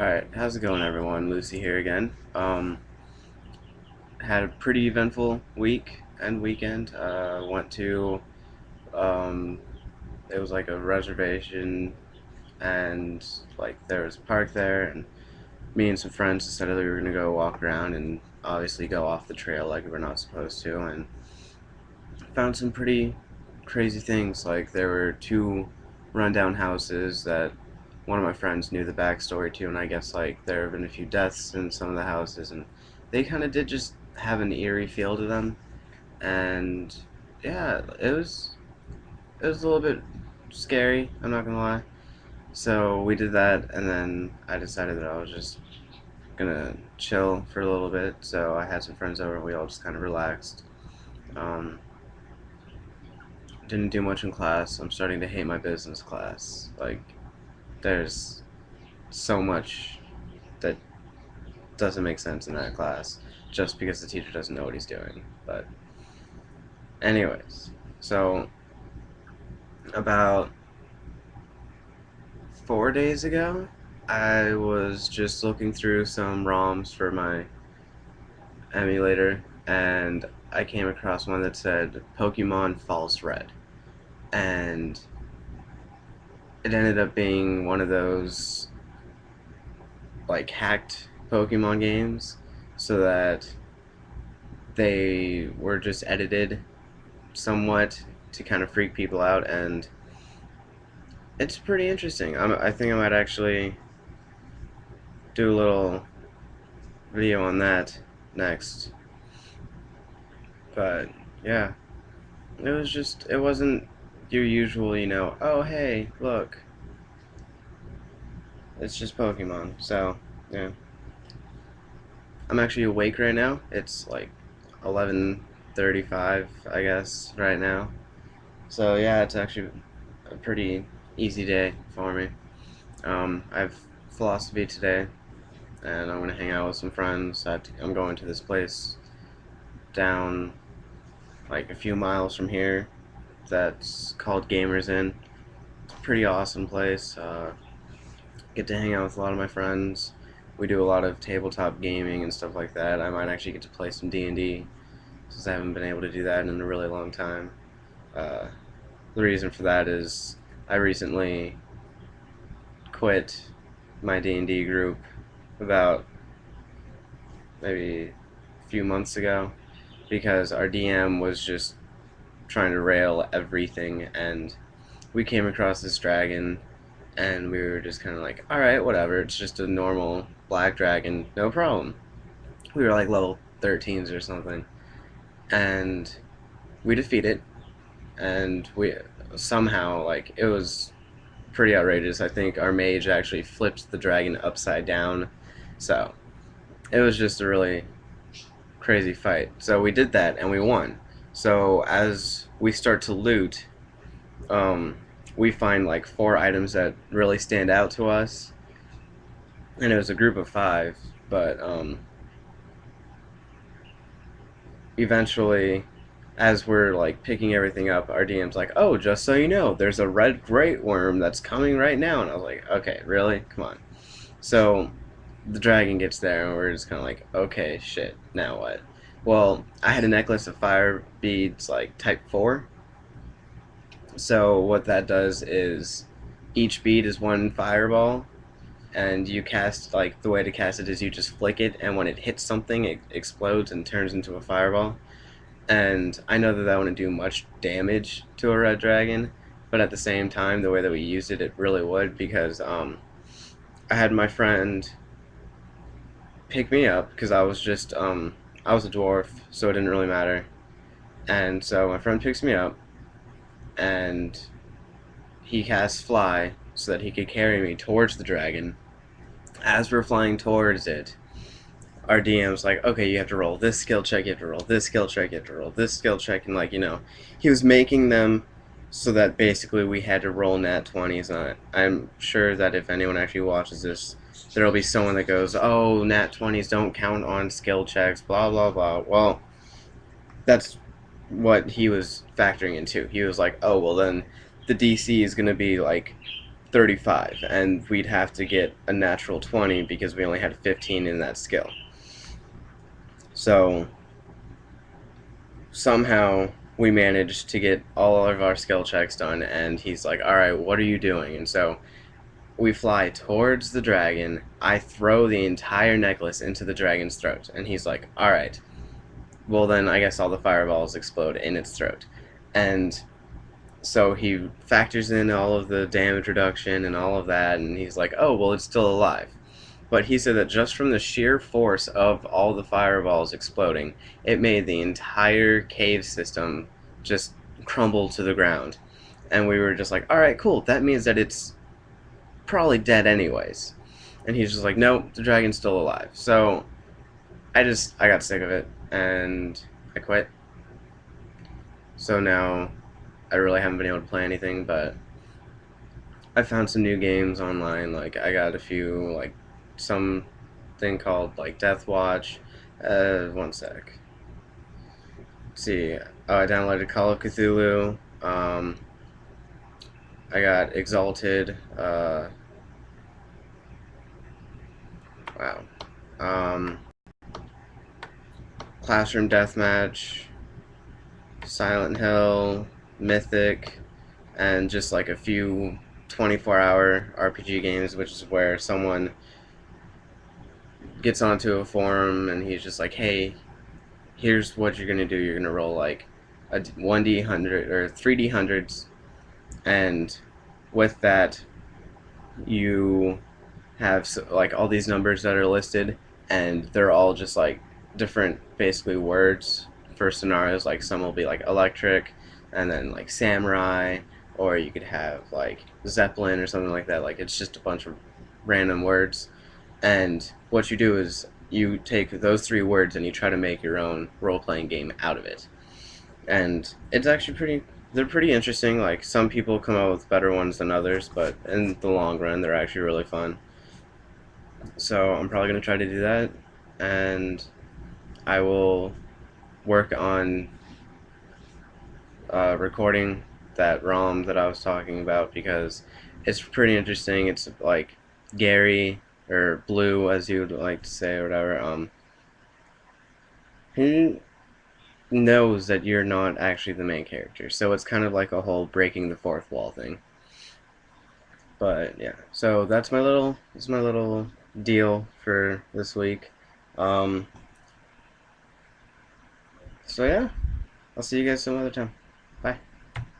Alright, how's it going everyone? Lucy here again. Had a pretty eventful week and weekend. Went to, um, it was like a reservation and like there was a park there, and me and some friends decided that we were gonna go walk around and obviously go off the trail like we were not supposed to, and found some pretty crazy things. Like there were two rundown houses that one of my friends knew the backstory to, and I guess like there have been a few deaths in some of the houses, and they kind of did just have an eerie feel to them. And yeah, it was a little bit scary. I'm not gonna lie. So we did that, and then I decided that I was just gonna chill for a little bit. So I had some friends over, and we all just kind of relaxed. Um, didn't do much in class. I'm starting to hate my business class. Like, there's so much that doesn't make sense in that class just because the teacher doesn't know what he's doing. But anyways, so about 4 days ago, I was just looking through some ROMs for my emulator, and I came across one that said Pokemon False Red, and it ended up being one of those like hacked Pokemon games, so that they were just edited somewhat to kind of freak people out, and it's pretty interesting. I think I might actually do a little video on that next. But yeah, it wasn't your usual, oh hey, look, it's just Pokemon. So yeah, I'm actually awake right now. It's like 11:35, I guess, right now. So yeah, it's actually a pretty easy day for me. I have philosophy today, and I'm gonna hang out with some friends. I'm going to this place down like a few miles from here that's called Gamers Inn. It's a pretty awesome place. Get to hang out with a lot of my friends. We do a lot of tabletop gaming and stuff like that. I might actually get to play some D&D since I haven't been able to do that in a really long time. Uh, the reason for that is I recently quit my D&D group about maybe a few months ago because our DM was just trying to rail everything, and we came across this dragon, and we were just kind of like, alright, whatever, it's just a normal black dragon, no problem. We were like level 13s or something, and we defeat it, and we somehow, like, it was pretty outrageous. I think our mage actually flipped the dragon upside down, so it was just a really crazy fight. So we did that, and we won. So as we start to loot, um, we find like 4 items that really stand out to us, and it was a group of 5. But eventually, as we're like picking everything up, our DM's like, "Oh, just so you know, there's a red great worm that's coming right now." And I was like, "Okay, really? Come on." So the dragon gets there, and we're just kind of like, "Okay, shit. Now what?" Well, I had a necklace of fire beads, like type 4. So what that does is each bead is one fireball, and you cast, like, the way to cast it is you just flick it, and when it hits something, it explodes and turns into a fireball. And I know that wouldn't do much damage to a red dragon, but at the same time, the way that we used it, it really would, because I had my friend pick me up because I was a dwarf, so it didn't really matter. And so my friend picks me up, and he casts fly so that he could carry me towards the dragon. As we're flying towards it, our DM's like, okay, you have to roll this skill check, you have to roll this skill check, you have to roll this skill check, and like, he was making them so that basically we had to roll nat 20s on it. I'm sure that if anyone actually watches this, there'll be someone that goes, oh, nat 20s don't count on skill checks, blah, blah, blah. Well, that's what he was factoring into. He was like, oh, well then the DC is going to be like 35, and we'd have to get a natural 20 because we only had 15 in that skill. So somehow we managed to get all of our skill checks done, and he's like, alright, what are you doing? And so we fly towards the dragon. I throw the entire necklace into the dragon's throat, and he's like, alright, well then I guess all the fireballs explode in its throat. And so he factors in all of the damage reduction and all of that, and he's like, oh, well, it's still alive. But he said that just from the sheer force of all the fireballs exploding, it made the entire cave system just crumble to the ground. And we were just like, alright, cool, that means that it's probably dead anyways. And he's just like, nope, the dragon's still alive. So I got sick of it, and I quit. So now I really haven't been able to play anything, but I found some new games online. Like I got a few, like something called like Death Watch. One sec. Let's see. Oh, I downloaded Call of Cthulhu. I got Exalted. Wow. Classroom Deathmatch. Silent Hill. Mythic. And just like a few 24-hour RPG games, which is where someone gets onto a forum and he's just like, hey, here's what you're gonna do. You're gonna roll like a 1D 100 or 3D hundreds, and with that, you have like all these numbers that are listed, and they're all just like different, basically words for scenarios. Like some will be like electric, and then like samurai, or you could have like Zeppelin or something like that. Like it's just a bunch of random words, and what you do is you take those three words and you try to make your own role-playing game out of it. And it's actually they're pretty interesting. Like some people come out with better ones than others, but in the long run they're actually really fun. So I'm probably going to try to do that, and I will work on recording that ROM that I was talking about, because it's pretty interesting. It's like Gary, or Blue as you would like to say, or whatever. He knows that you're not actually the main character, so it's kind of like a whole breaking the fourth wall thing. But yeah, so that's my little deal for this week. Um, so yeah, I'll see you guys some other time.